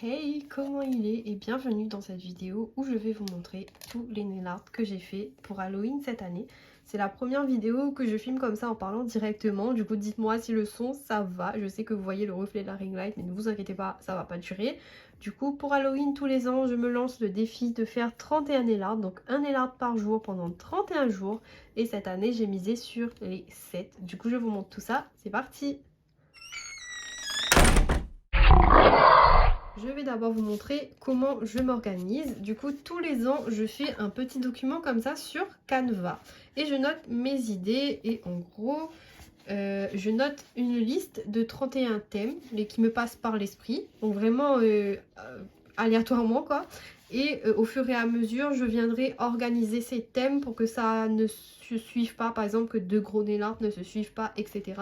Hey, comment il est? Et bienvenue dans cette vidéo où je vais vous montrer tous les nail art que j'ai fait pour Halloween cette année. C'est la première vidéo que je filme comme ça en parlant directement, du coup dites-moi si le son ça va. Je sais que vous voyez le reflet de la ring light mais ne vous inquiétez pas, ça va pas durer. Du coup pour Halloween tous les ans je me lance le défi de faire 31 nail art, donc un nail art par jour pendant 31 jours. Et cette année j'ai misé sur les 7. Du coup je vous montre tout ça, c'est parti! Je vais d'abord vous montrer comment je m'organise. Du coup, tous les ans, je fais un petit document comme ça sur Canva. Et je note mes idées et en gros, je note une liste de 31 thèmes qui me passent par l'esprit. Donc vraiment aléatoirement quoi. Et au fur et à mesure, je viendrai organiser ces thèmes pour que ça ne se suive pas. Par exemple, que deux gros nail art ne se suivent pas, etc.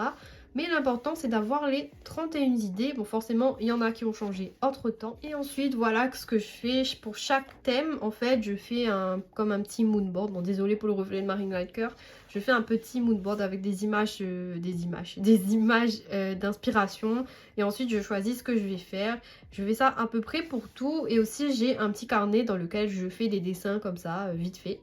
Mais l'important c'est d'avoir les 31 idées. Bon forcément il y en a qui ont changé entre temps. Et ensuite voilà ce que je fais. Pour chaque thème en fait je fais comme un petit moodboard. Bon désolé pour le reflet de ma ring light cœur. Je fais un petit moodboard avec des images d'inspiration. Et ensuite je choisis ce que je vais faire. Je fais ça à peu près pour tout. Et aussi j'ai un petit carnet dans lequel je fais des dessins comme ça vite fait.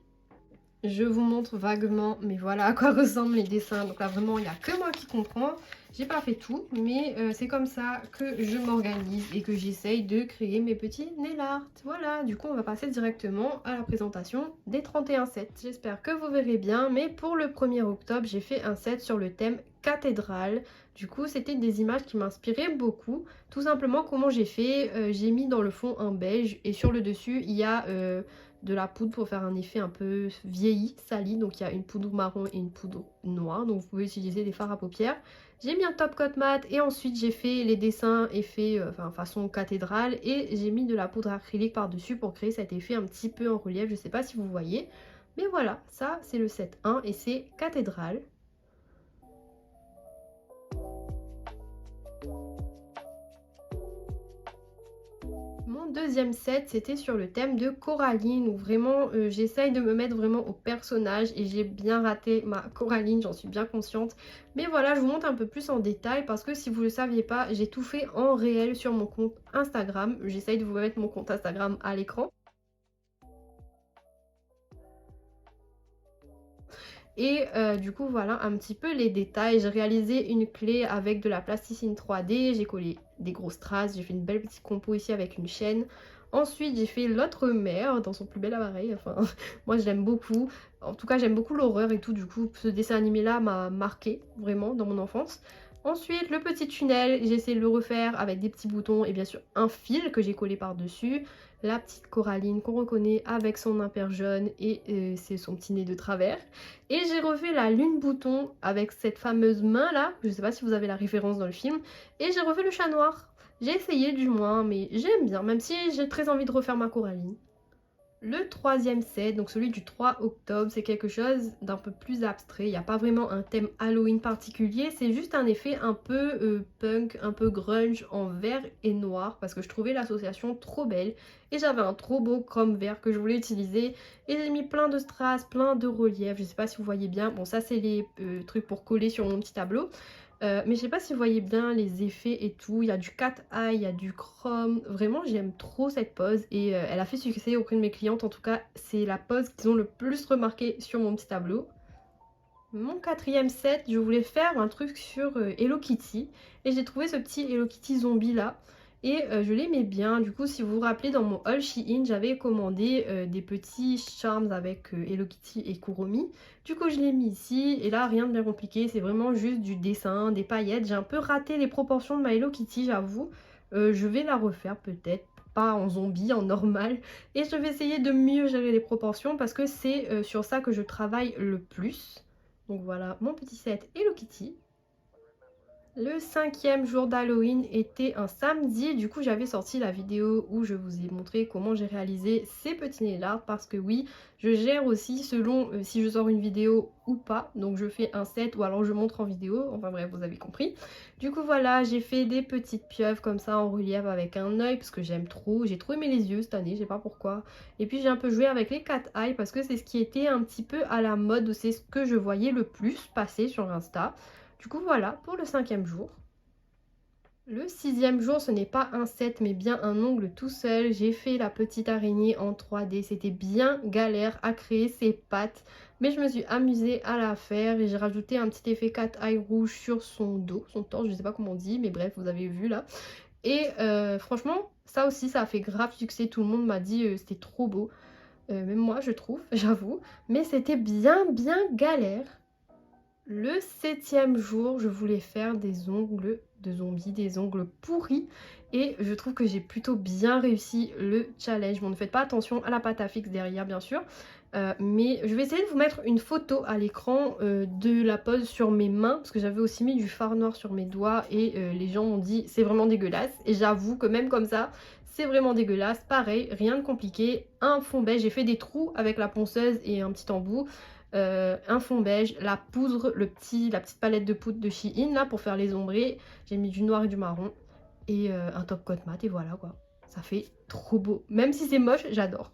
Je vous montre vaguement, mais voilà à quoi ressemblent les dessins. Donc là, vraiment, il n'y a que moi qui comprends. J'ai pas fait tout, mais c'est comme ça que je m'organise et que j'essaye de créer mes petits nail art. Voilà, du coup, on va passer directement à la présentation des 31 sets. J'espère que vous verrez bien, mais pour le 1er octobre, j'ai fait un set sur le thème cathédrale. Du coup, c'était des images qui m'inspiraient beaucoup. Tout simplement, comment j'ai fait, j'ai mis dans le fond un beige et sur le dessus, il y a de la poudre pour faire un effet un peu vieilli, sali. Donc il y a une poudre marron et une poudre noire. Donc vous pouvez utiliser des fards à paupières. J'ai mis un top coat mat et ensuite j'ai fait les dessins effet façon cathédrale et j'ai mis de la poudre acrylique par dessus pour créer cet effet un petit peu en relief. Je sais pas si vous voyez. Mais voilà, ça c'est le set 1 et c'est cathédrale. Mon deuxième set, c'était sur le thème de Coraline, où vraiment j'essaye de me mettre vraiment au personnage et j'ai bien raté ma Coraline, j'en suis bien consciente. Mais voilà, je vous montre un peu plus en détail parce que si vous ne le saviez pas, j'ai tout fait en réel sur mon compte Instagram. J'essaye de vous mettre mon compte Instagram à l'écran. Et du coup voilà un petit peu les détails. J'ai réalisé une clé avec de la plasticine 3D, j'ai collé des grosses strass, j'ai fait une belle petite compo ici avec une chaîne. Ensuite j'ai fait l'autre mère dans son plus bel appareil, enfin moi je l'aime beaucoup. En tout cas j'aime beaucoup l'horreur et tout, du coup ce dessin animé là m'a marqué vraiment dans mon enfance. Ensuite le petit tunnel, j'ai essayé de le refaire avec des petits boutons et bien sûr un fil que j'ai collé par dessus. La petite Coraline qu'on reconnaît avec son impair jaune et c'est son petit nez de travers. Et j'ai refait la lune bouton avec cette fameuse main là, je sais pas si vous avez la référence dans le film. Et j'ai refait le chat noir. J'ai essayé du moins, mais j'aime bien, même si j'ai très envie de refaire ma Coraline. Le troisième set, donc celui du 3 octobre, c'est quelque chose d'un peu plus abstrait. Il n'y a pas vraiment un thème Halloween particulier, c'est juste un effet un peu punk, un peu grunge en vert et noir parce que je trouvais l'association trop belle et j'avais un trop beau chrome vert que je voulais utiliser et j'ai mis plein de strass, plein de reliefs. Je sais pas si vous voyez bien, bon ça c'est les trucs pour coller sur mon petit tableau. Mais je sais pas si vous voyez bien les effets et tout, il y a du cat eye, il y a du chrome, vraiment j'aime trop cette pose et elle a fait succès auprès de mes clientes, en tout cas c'est la pose qu'ils ont le plus remarqué sur mon petit tableau. Mon quatrième set, je voulais faire un truc sur Hello Kitty et j'ai trouvé ce petit Hello Kitty zombie là et je l'aimais bien. Du coup si vous vous rappelez dans mon haul Shein j'avais commandé des petits charms avec Hello Kitty et Kuromi. Du coup je l'ai mis ici et là rien de bien compliqué, c'est vraiment juste du dessin, des paillettes. J'ai un peu raté les proportions de ma Hello Kitty j'avoue. Je vais la refaire peut-être, pas en zombie, en normal. Et je vais essayer de mieux gérer les proportions parce que c'est sur ça que je travaille le plus. Donc voilà mon petit set Hello Kitty. Le 5e jour d'Halloween était un samedi, du coup j'avais sorti la vidéo où je vous ai montré comment j'ai réalisé ces petits nail art parce que oui, je gère aussi selon si je sors une vidéo ou pas, donc je fais un set ou alors je montre en vidéo, enfin bref vous avez compris. Du coup voilà, j'ai fait des petites pieuvres comme ça en relief avec un œil parce que j'aime trop, j'ai trop aimé les yeux cette année, je sais pas pourquoi. Et puis j'ai un peu joué avec les cat eye parce que c'est ce qui était un petit peu à la mode, c'est ce que je voyais le plus passer sur Insta. Du coup voilà pour le 5e jour. Le 6e jour, ce n'est pas un set mais bien un ongle tout seul. J'ai fait la petite araignée en 3D. C'était bien galère à créer ses pattes, mais je me suis amusée à la faire et j'ai rajouté un petit effet cat eye rouge sur son dos, son torse, je sais pas comment on dit, mais bref, vous avez vu là. Et franchement, ça aussi, ça a fait grave succès. Tout le monde m'a dit c'était trop beau. Même moi, je trouve, j'avoue. Mais c'était bien galère. Le 7e jour, je voulais faire des ongles de zombie, des ongles pourris. Et je trouve que j'ai plutôt bien réussi le challenge. Bon, ne faites pas attention à la pâte à fixe derrière, bien sûr. Mais je vais essayer de vous mettre une photo à l'écran de la pose sur mes mains. Parce que j'avais aussi mis du fard noir sur mes doigts. Et les gens ont dit c'est vraiment dégueulasse. Et j'avoue que même comme ça, c'est vraiment dégueulasse. Pareil, rien de compliqué. Un fond beige. J'ai fait des trous avec la ponceuse et un petit embout. Un fond beige, la poudre, la petite palette de poudre de Shein là pour faire les ombrés. J'ai mis du noir et du marron et un top coat mat et voilà quoi. Ça fait trop beau. Même si c'est moche, j'adore.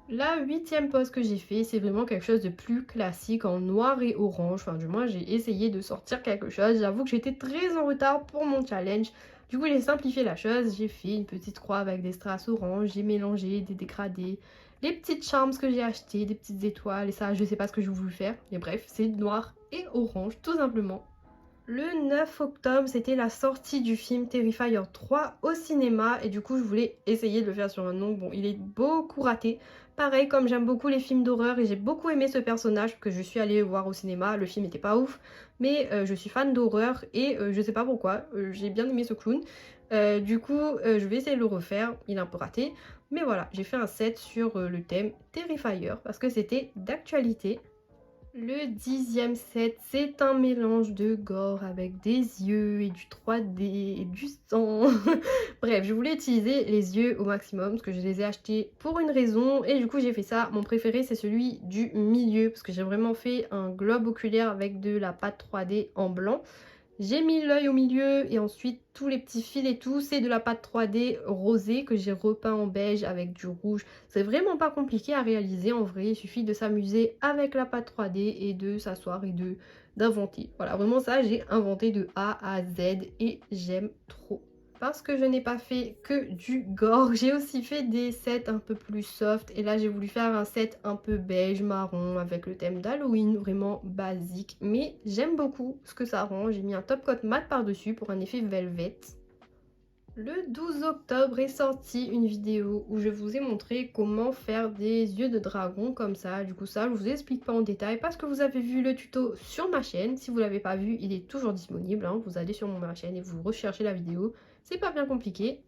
La 8e pose que j'ai fait, c'est vraiment quelque chose de plus classique en noir et orange. Enfin, du moins, j'ai essayé de sortir quelque chose. J'avoue que j'étais très en retard pour mon challenge. Du coup, j'ai simplifié la chose. J'ai fait une petite croix avec des strass orange. J'ai mélangé des dégradés, les petites charms que j'ai achetées, des petites étoiles. Et ça, je sais pas ce que je voulais faire. Mais bref, c'est noir et orange, tout simplement. Le 9 octobre, c'était la sortie du film Terrifier 3 au cinéma et du coup je voulais essayer de le faire sur un ongle. Bon, il est beaucoup raté. Pareil, comme j'aime beaucoup les films d'horreur et j'ai beaucoup aimé ce personnage que je suis allée voir au cinéma, le film était pas ouf, mais je suis fan d'horreur et je sais pas pourquoi, j'ai bien aimé ce clown. Du coup, je vais essayer de le refaire, il est un peu raté, mais voilà, j'ai fait un set sur le thème Terrifier parce que c'était d'actualité. Le 10e set, c'est un mélange de gore avec des yeux et du 3D et du sang. Bref, je voulais utiliser les yeux au maximum parce que je les ai achetés pour une raison et du coup j'ai fait ça. Mon préféré c'est celui du milieu parce que j'ai vraiment fait un globe oculaire avec de la pâte 3D en blanc. J'ai mis l'œil au milieu et ensuite tous les petits fils et tout, c'est de la pâte 3D rosée que j'ai repeint en beige avec du rouge. C'est vraiment pas compliqué à réaliser en vrai, il suffit de s'amuser avec la pâte 3D et de s'asseoir et d'inventer. Voilà, vraiment ça, j'ai inventé de A à Z et j'aime trop. Parce que je n'ai pas fait que du gore, j'ai aussi fait des sets un peu plus soft et là j'ai voulu faire un set un peu beige marron avec le thème d'Halloween, vraiment basique, mais j'aime beaucoup ce que ça rend. J'ai mis un top coat mat par dessus pour un effet velvet. Le 12 octobre est sortie une vidéo où je vous ai montré comment faire des yeux de dragon comme ça. Du coup ça je vous explique pas en détail parce que vous avez vu le tuto sur ma chaîne. Si vous l'avez pas vu, il est toujours disponible, hein. Vous allez sur ma chaîne et vous recherchez la vidéo. C'est pas bien compliqué.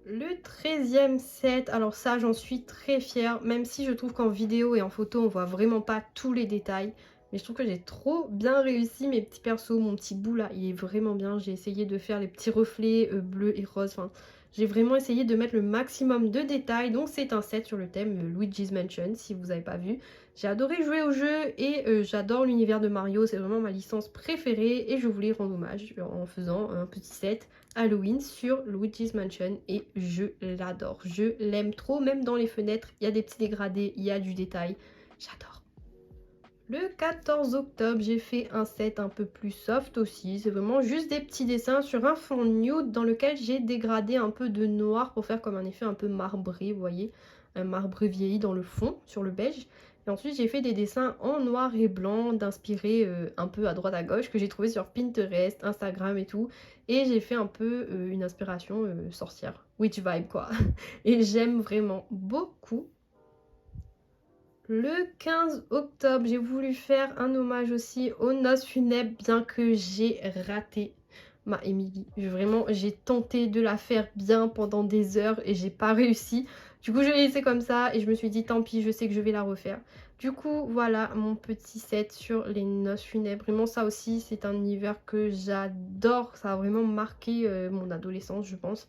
Le 13e set, alors ça j'en suis très fière, même si je trouve qu'en vidéo et en photo on voit vraiment pas tous les détails. Mais je trouve que j'ai trop bien réussi mes petits persos, mon petit bout là, il est vraiment bien. J'ai essayé de faire les petits reflets bleus et roses, enfin j'ai vraiment essayé de mettre le maximum de détails. Donc c'est un set sur le thème Luigi's Mansion, si vous n'avez pas vu. J'ai adoré jouer au jeu et j'adore l'univers de Mario, c'est vraiment ma licence préférée. Et je voulais rendre hommage en faisant un petit set Halloween sur Luigi's Mansion et je l'adore, je l'aime trop. Même dans les fenêtres il y a des petits dégradés, il y a du détail, j'adore. Le 14 octobre j'ai fait un set un peu plus soft aussi, c'est vraiment juste des petits dessins sur un fond nude dans lequel j'ai dégradé un peu de noir pour faire comme un effet un peu marbré, vous voyez, un marbré vieilli dans le fond sur le beige. Et ensuite j'ai fait des dessins en noir et blanc d'inspirés un peu à droite à gauche que j'ai trouvé sur Pinterest, Instagram et tout. Et j'ai fait un peu une inspiration sorcière, witch vibe quoi. Et j'aime vraiment beaucoup. Le 15 octobre, j'ai voulu faire un hommage aussi aux noces funèbres, bien que j'ai raté ma Emily. Vraiment, j'ai tenté de la faire bien pendant des heures et j'ai pas réussi. Du coup, je l'ai laissé comme ça et je me suis dit, tant pis, je sais que je vais la refaire. Du coup, voilà mon petit set sur les noces funèbres. Vraiment, ça aussi, c'est un univers que j'adore. Ça a vraiment marqué mon adolescence, je pense.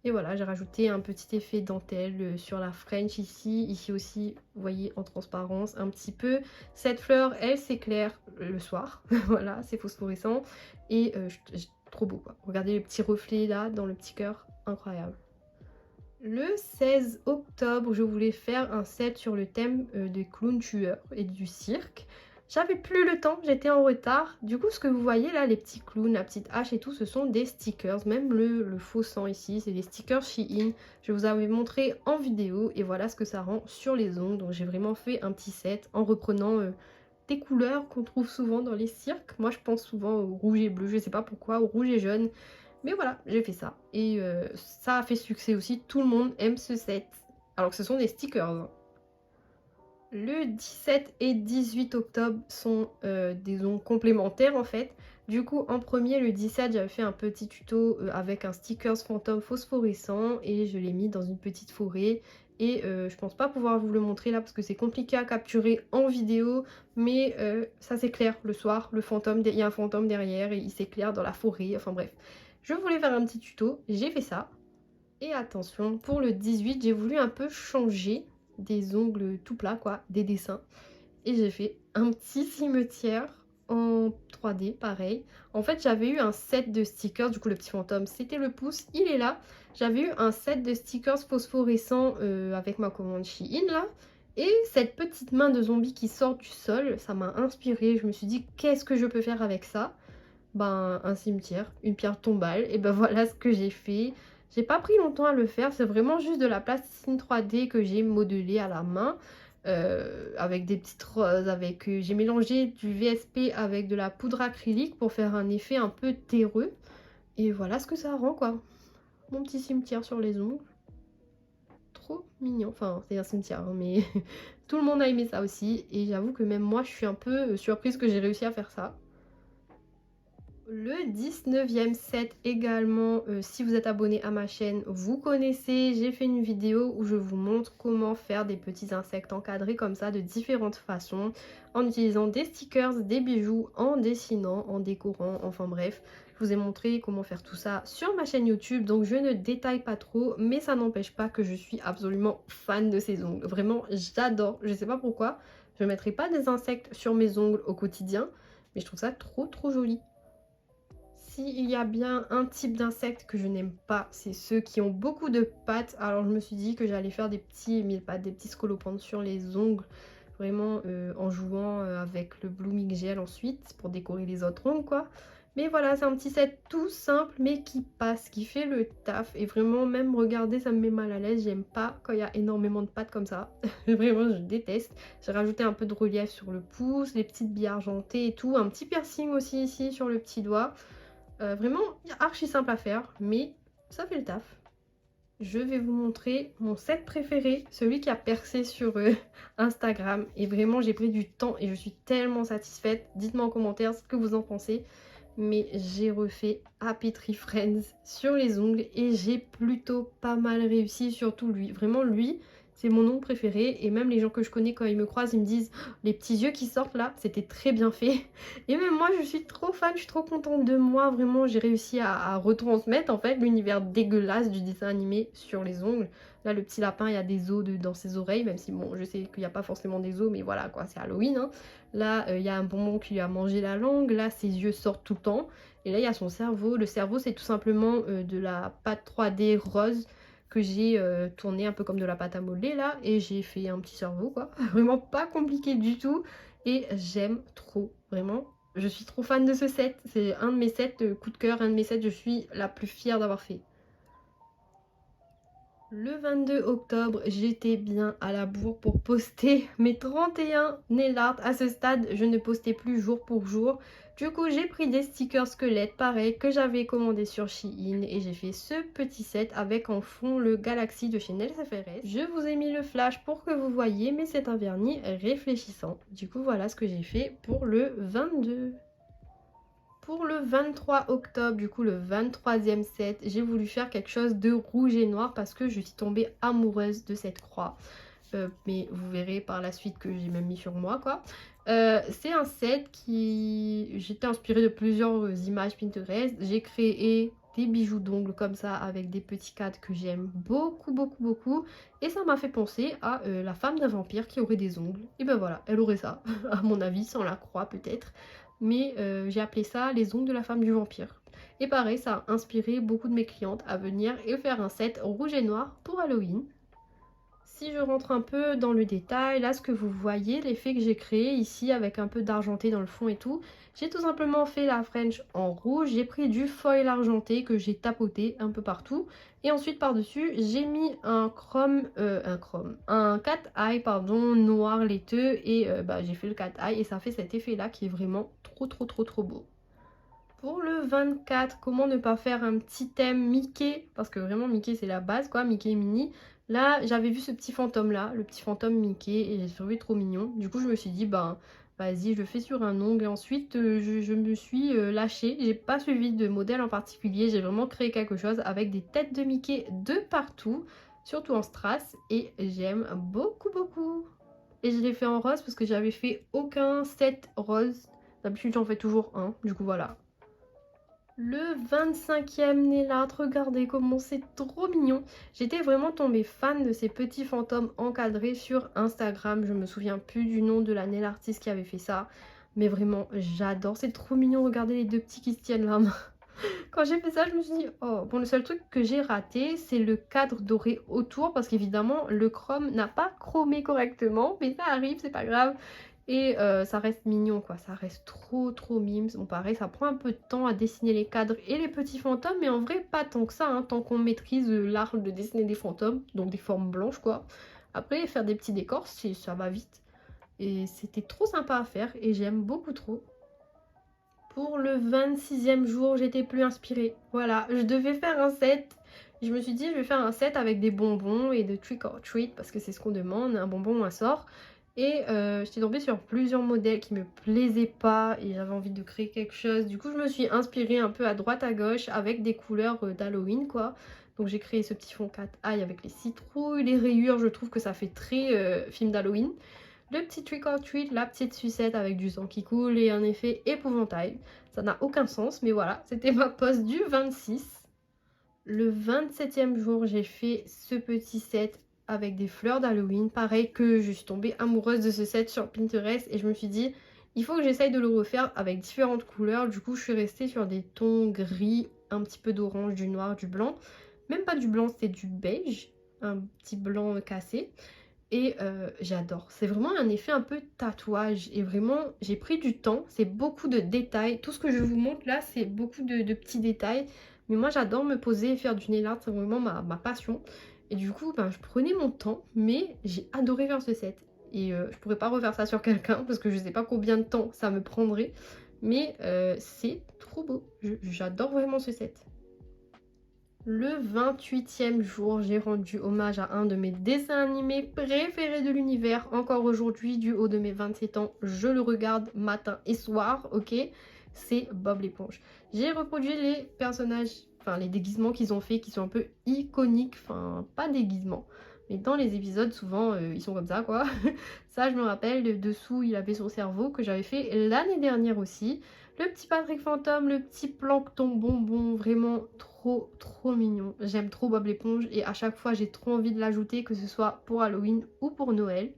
Et voilà, j'ai rajouté un petit effet dentelle sur la French ici. Ici aussi, vous voyez, en transparence un petit peu. Cette fleur, elle s'éclaire le soir. Voilà, c'est phosphorescent. Et trop beau quoi. Regardez le petit reflet là, dans le petit cœur. Incroyable. Le 16 octobre, je voulais faire un set sur le thème des clowns tueurs et du cirque. J'avais plus le temps, j'étais en retard. Du coup, ce que vous voyez là, les petits clowns, la petite hache et tout, ce sont des stickers. Même le faux sang ici, c'est des stickers Shein. Je vous avais montré en vidéo et voilà ce que ça rend sur les ongles. Donc j'ai vraiment fait un petit set en reprenant des couleurs qu'on trouve souvent dans les cirques. Moi, je pense souvent au rouge et bleu, je sais pas pourquoi, au rouge et jaune. Mais voilà, j'ai fait ça. Et ça a fait succès aussi, tout le monde aime ce set. Alors que ce sont des stickers, hein. Le 17 et 18 octobre sont des ongles complémentaires en fait. Du coup, en premier, le 17, j'avais fait un petit tuto avec un stickers fantôme phosphorescent et je l'ai mis dans une petite forêt. Et je pense pas pouvoir vous le montrer là parce que c'est compliqué à capturer en vidéo, mais ça s'éclaire le soir. Le fantôme, il y a un fantôme derrière et il s'éclaire dans la forêt. Enfin bref, je voulais faire un petit tuto, j'ai fait ça. Et attention, pour le 18, j'ai voulu un peu changer des ongles tout plats, quoi, des dessins. Et j'ai fait un petit cimetière en 3D, pareil. En fait, j'avais eu un set de stickers, du coup, le petit fantôme, c'était le pouce, il est là. J'avais eu un set de stickers phosphorescents avec ma commande Shein, là. Et cette petite main de zombie qui sort du sol, ça m'a inspirée. Je me suis dit, qu'est-ce que je peux faire avec ça? Ben, un cimetière, une pierre tombale. Et ben voilà ce que j'ai fait. J'ai pas pris longtemps à le faire, c'est vraiment juste de la plasticine 3D que j'ai modelé à la main. Avec des petites roses, avec j'ai mélangé du VSP avec de la poudre acrylique pour faire un effet un peu terreux. Et voilà ce que ça rend quoi. Mon petit cimetière sur les ongles. Trop mignon. Enfin, c'est un cimetière, hein, mais tout le monde a aimé ça aussi. Et j'avoue que même moi, je suis un peu surprise que j'ai réussi à faire ça. Le 19e set également, si vous êtes abonné à ma chaîne, vous connaissez, j'ai fait une vidéo où je vous montre comment faire des petits insectes encadrés comme ça de différentes façons, en utilisant des stickers, des bijoux, en dessinant, en décorant, enfin bref. Je vous ai montré comment faire tout ça sur ma chaîne YouTube, donc je ne détaille pas trop, mais ça n'empêche pas que je suis absolument fan de ces ongles. Vraiment, j'adore, je sais pas pourquoi, je ne mettrai pas des insectes sur mes ongles au quotidien, mais je trouve ça trop joli. S'il y a bien un type d'insecte que je n'aime pas, c'est ceux qui ont beaucoup de pattes. Alors je me suis dit que j'allais faire des petits mille-pattes, des petits scolopendres sur les ongles. Vraiment en jouant avec le blooming gel ensuite pour décorer les autres ongles quoi. Mais voilà, c'est un petit set tout simple mais qui passe, qui fait le taf. Et vraiment même regarder ça me met mal à l'aise. J'aime pas quand il y a énormément de pattes comme ça. Vraiment je déteste. J'ai rajouté un peu de relief sur le pouce, les petites billes argentées et tout. Un petit piercing aussi ici sur le petit doigt. Vraiment archi simple à faire, mais ça fait le taf. Je vais vous montrer mon set préféré, celui qui a percé sur Instagram. Et vraiment, j'ai pris du temps et je suis tellement satisfaite. Dites-moi en commentaire ce que vous en pensez. Mais j'ai refait Happy Tree Friends sur les ongles et j'ai plutôt pas mal réussi, surtout lui. Vraiment, lui, c'est mon ongle préféré. Et même les gens que je connais, quand ils me croisent, ils me disent oh, les petits yeux qui sortent là, c'était très bien fait. Et même moi, je suis trop fan, je suis trop contente de moi. Vraiment, j'ai réussi à retransmettre en fait l'univers dégueulasse du dessin animé sur les ongles. Là, le petit lapin, il y a des os dans ses oreilles, même si bon, je sais qu'il n'y a pas forcément des os, mais voilà quoi, c'est Halloween. Hein. Là, il y a un bonbon qui lui a mangé la langue. Là, ses yeux sortent tout le temps. Et là, il y a son cerveau. Le cerveau, c'est tout simplement de la pâte 3D rose que j'ai tourné un peu comme de la pâte à modeler là. Et j'ai fait un petit cerveau, quoi. Vraiment pas compliqué du tout. Et j'aime trop, vraiment. Je suis trop fan de ce set. C'est un de mes sets coup de cœur, un de mes sets je suis la plus fière d'avoir fait. Le 22 octobre, j'étais bien à la bourre pour poster mes 31 nail art. À ce stade, je ne postais plus jour pour jour. Du coup, j'ai pris des stickers squelettes, pareil, que j'avais commandé sur Shein. Et j'ai fait ce petit set avec en fond le Galaxy de chez Nails FRS. Je vous ai mis le flash pour que vous voyez, mais c'est un vernis réfléchissant. Du coup, voilà ce que j'ai fait pour le 22. Pour le 23 octobre, du coup le 23e set, j'ai voulu faire quelque chose de rouge et noir parce que je suis tombée amoureuse de cette croix. Mais vous verrez par la suite que j'ai même mis sur moi quoi. C'est un set qui... J'étais inspirée de plusieurs images Pinterest. J'ai créé des bijoux d'ongles comme ça avec des petits cadres que j'aime beaucoup. Et ça m'a fait penser à la femme d'un vampire qui aurait des ongles. Et ben voilà, elle aurait ça, à mon avis, sans la croix peut-être. Mais j'ai appelé ça les ongles de la femme du vampire. Et pareil, ça a inspiré beaucoup de mes clientes à venir et faire un set rouge et noir pour Halloween. si je rentre un peu dans le détail, là ce que vous voyez, l'effet que j'ai créé ici avec un peu d'argenté dans le fond et tout, j'ai tout simplement fait la French en rouge, j'ai pris du foil argenté que j'ai tapoté un peu partout et ensuite par-dessus j'ai mis un cat eye pardon, noir laiteux et j'ai fait le cat eye et ça fait cet effet là qui est vraiment trop beau. Pour le 24, comment ne pas faire un petit thème Mickey, parce que vraiment Mickey c'est la base quoi, Mickey et Minnie. Là j'avais vu ce petit fantôme là, le petit fantôme Mickey et j'ai trouvé trop mignon. Du coup je me suis dit vas-y je le fais sur un ongle et ensuite je me suis lâchée. J'ai pas suivi de modèle en particulier, j'ai vraiment créé quelque chose avec des têtes de Mickey de partout, surtout en strass et j'aime beaucoup. Et je l'ai fait en rose parce que j'avais fait aucun set rose, d'habitude j'en fais toujours un, du coup voilà. Le 25e Nélâtre, regardez comment c'est trop mignon. J'étais vraiment tombée fan de ces petits fantômes encadrés sur Instagram. Je me souviens plus du nom de la nail artiste qui avait fait ça. Mais vraiment, j'adore. C'est trop mignon. Regardez les deux petits qui se tiennent la main. Quand j'ai fait ça, je me suis dit, oh, bon, le seul truc que j'ai raté, c'est le cadre doré autour. Parce qu'évidemment, le chrome n'a pas chromé correctement. Mais ça arrive, c'est pas grave. Et ça reste mignon quoi, ça reste trop mimes. Bon pareil, ça prend un peu de temps à dessiner les cadres et les petits fantômes, mais en vrai pas tant que ça, hein, tant qu'on maîtrise l'art de dessiner des fantômes, donc des formes blanches quoi. Après faire des petits décors, ça va vite. Et c'était trop sympa à faire et j'aime beaucoup trop. Pour le 26e jour, j'étais plus inspirée. Voilà, je devais faire un set. Je me suis dit, je vais faire un set avec des bonbons et de trick or treat parce que c'est ce qu'on demande, un bonbon ou un sort. Et j'étais tombée sur plusieurs modèles qui me plaisaient pas et j'avais envie de créer quelque chose. Du coup, je me suis inspirée un peu à droite à gauche avec des couleurs d'Halloween quoi. Donc j'ai créé ce petit fond cat eye avec les citrouilles, les rayures, je trouve que ça fait très film d'Halloween. Le petit trick or treat, la petite sucette avec du sang qui coule et un effet épouvantail. Ça n'a aucun sens, mais voilà, c'était ma pose du 26. Le 27e jour, j'ai fait ce petit set avec des fleurs d'Halloween. Pareil que je suis tombée amoureuse de ce set sur Pinterest et je me suis dit, il faut que j'essaye de le refaire avec différentes couleurs. Du coup, je suis restée sur des tons gris, un petit peu d'orange, du noir, du blanc. Même pas du blanc, c'était du beige, un petit blanc cassé. Et j'adore, c'est vraiment un effet un peu tatouage et vraiment j'ai pris du temps, c'est beaucoup de détails, tout ce que je vous montre là c'est beaucoup de petits détails, mais moi j'adore me poser et faire du nail art, c'est vraiment ma passion et du coup je prenais mon temps mais j'ai adoré faire ce set et je pourrais pas refaire ça sur quelqu'un parce que je sais pas combien de temps ça me prendrait mais c'est trop beau, j'adore vraiment ce set. Le 28e jour, j'ai rendu hommage à un de mes dessins animés préférés de l'univers. Encore aujourd'hui, du haut de mes 27 ans, je le regarde matin et soir, ok? C'est Bob l'éponge. J'ai reproduit les personnages, enfin les déguisements qu'ils ont fait, qui sont un peu iconiques, enfin pas déguisements. Mais dans les épisodes, souvent, ils sont comme ça, quoi. Ça, je me rappelle, le dessous, il avait son cerveau, que j'avais fait l'année dernière aussi. Le petit Patrick Fantôme, le petit plancton bonbon, vraiment trop mignon. J'aime trop Bob l'éponge et à chaque fois j'ai trop envie de l'ajouter, que ce soit pour Halloween ou pour Noël.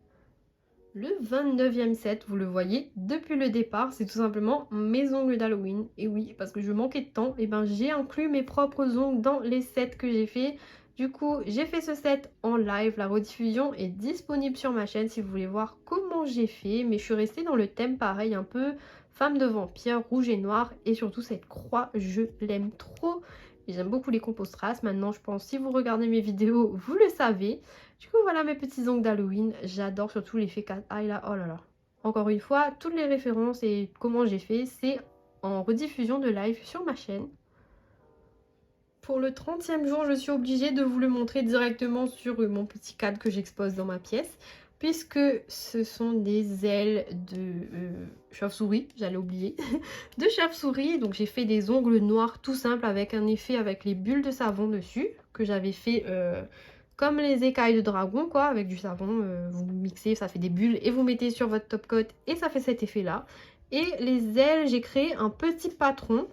Le 29e set, vous le voyez, depuis le départ, c'est tout simplement mes ongles d'Halloween. Et oui, parce que je manquais de temps, et j'ai inclus mes propres ongles dans les sets que j'ai fait. Du coup, j'ai fait ce set en live, la rediffusion est disponible sur ma chaîne si vous voulez voir comment j'ai fait. Mais je suis restée dans le thème pareil, un peu femme de vampire, rouge et noir. Et surtout cette croix, je l'aime trop. J'aime beaucoup les compos strass. Maintenant, je pense, si vous regardez mes vidéos, vous le savez. Du coup, voilà mes petits ongles d'Halloween. J'adore surtout l'effet cat eye là. Oh là là. Encore une fois, toutes les références et comment j'ai fait, c'est en rediffusion de live sur ma chaîne. Pour le 30e jour, je suis obligée de vous le montrer directement sur mon petit cadre que j'expose dans ma pièce. Puisque ce sont des ailes de chauve-souris, j'allais oublier, de chauve-souris. Donc j'ai fait des ongles noirs tout simples avec un effet avec les bulles de savon dessus, que j'avais fait comme les écailles de dragon quoi, avec du savon, vous mixez, ça fait des bulles et vous mettez sur votre top coat et ça fait cet effet là. Et les ailes, j'ai créé un petit patron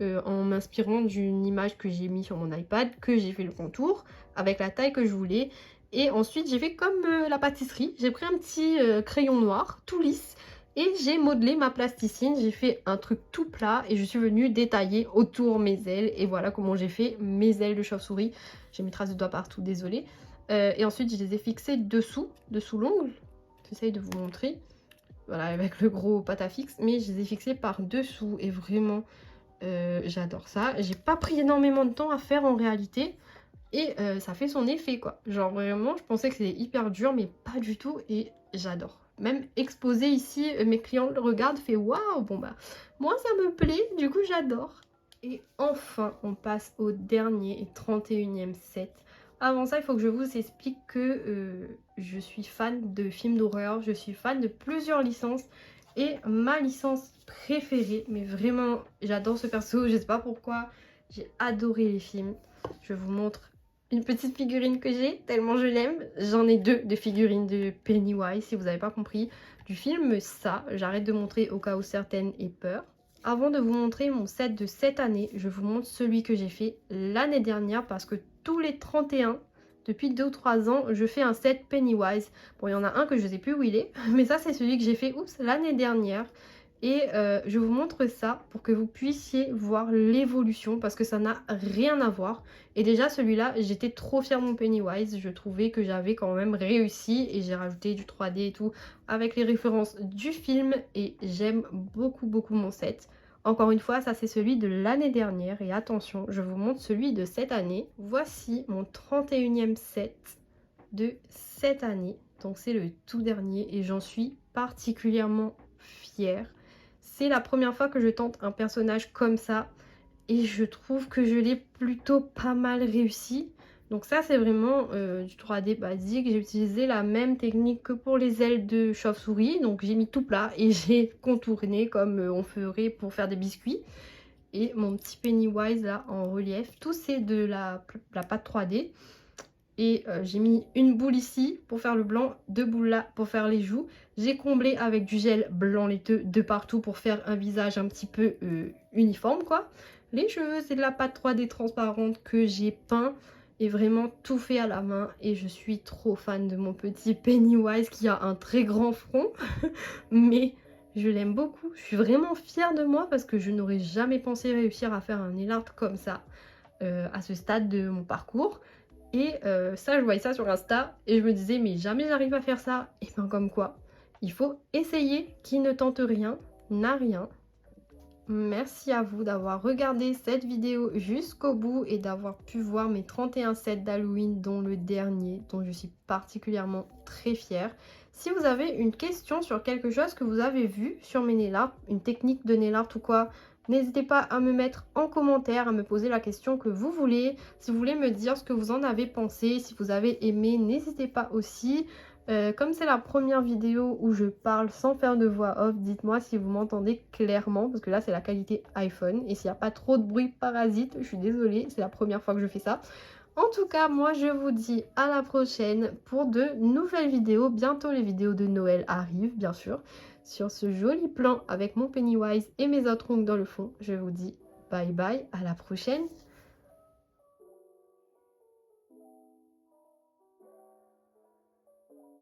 en m'inspirant d'une image que j'ai mis sur mon iPad, que j'ai fait le contour avec la taille que je voulais. Et ensuite j'ai fait comme la pâtisserie, j'ai pris un petit crayon noir tout lisse Et j'ai modelé ma plasticine, j'ai fait un truc tout plat et je suis venue détailler autour mes ailes. Et voilà comment j'ai fait mes ailes de chauve-souris. J'ai mes traces de doigts partout, désolée. Et ensuite je les ai fixées dessous l'ongle. J'essaye de vous montrer. Voilà, avec le gros pâte à fixe. Mais je les ai fixées par dessous et vraiment j'adore ça. J'ai pas pris énormément de temps à faire en réalité. Et ça fait son effet quoi. Genre vraiment je pensais que c'était hyper dur mais pas du tout et j'adore. Même exposé ici, mes clients le regardent, fait waouh, bon bah moi ça me plaît, du coup j'adore. Et enfin on passe au dernier et 31e set. Avant ça il faut que je vous explique que je suis fan de films d'horreur, je suis fan de plusieurs licences. Et ma licence préférée, mais vraiment j'adore ce perso, je sais pas pourquoi, j'ai adoré les films. Je vous montre une petite figurine que j'ai, tellement je l'aime. J'en ai deux de figurines de Pennywise, si vous n'avez pas compris. Du film Ça, j'arrête de montrer au cas où certaines aient peur. Avant de vous montrer mon set de cette année, je vous montre celui que j'ai fait l'année dernière parce que tous les 31, depuis 2 ou 3 ans, je fais un set Pennywise. Bon, il y en a un que je ne sais plus où il est, mais ça c'est celui que j'ai fait l'année dernière. Et je vous montre ça pour que vous puissiez voir l'évolution parce que ça n'a rien à voir. Et déjà celui-là, j'étais trop fière de mon Pennywise. Je trouvais que j'avais quand même réussi et j'ai rajouté du 3D et tout avec les références du film. Et j'aime beaucoup mon set. Encore une fois, ça c'est celui de l'année dernière. Et attention, je vous montre celui de cette année. Voici mon 31e set de cette année. Donc c'est le tout dernier et j'en suis particulièrement fière. C'est la première fois que je tente un personnage comme ça et je trouve que je l'ai plutôt pas mal réussi. Donc ça c'est vraiment du 3D basique. J'ai utilisé la même technique que pour les ailes de chauve-souris. Donc j'ai mis tout plat et j'ai contourné comme on ferait pour faire des biscuits. Et mon petit Pennywise là en relief. Tout c'est de la pâte 3D. Et j'ai mis une boule ici pour faire le blanc, 2 boules là pour faire les joues. J'ai comblé avec du gel blanc laiteux de partout pour faire un visage un petit peu uniforme quoi. Les cheveux c'est de la pâte 3D transparente que j'ai peint et vraiment tout fait à la main. Et je suis trop fan de mon petit Pennywise qui a un très grand front. Mais je l'aime beaucoup, je suis vraiment fière de moi parce que je n'aurais jamais pensé réussir à faire un nail art comme ça à ce stade de mon parcours. Et ça, je voyais ça sur Insta et je me disais, mais jamais j'arrive à faire ça. Et bien comme quoi, il faut essayer, qui ne tente rien n'a rien. Merci à vous d'avoir regardé cette vidéo jusqu'au bout et d'avoir pu voir mes 31 sets d'Halloween, dont le dernier, dont je suis particulièrement très fière. Si vous avez une question sur quelque chose que vous avez vu sur mes nail art, une technique de nail art ou quoi, n'hésitez pas à me mettre en commentaire, à me poser la question que vous voulez. Si vous voulez me dire ce que vous en avez pensé, si vous avez aimé, n'hésitez pas aussi. Comme c'est la première vidéo où je parle sans faire de voix off, dites-moi si vous m'entendez clairement, parce que là c'est la qualité iPhone. Et s'il n'y a pas trop de bruit parasite, je suis désolée, c'est la première fois que je fais ça. En tout cas, moi je vous dis à la prochaine pour de nouvelles vidéos. Bientôt les vidéos de Noël arrivent, bien sûr. Sur ce joli plan avec mon Pennywise et mes autres ongles dans le fond, je vous dis bye bye, à la prochaine.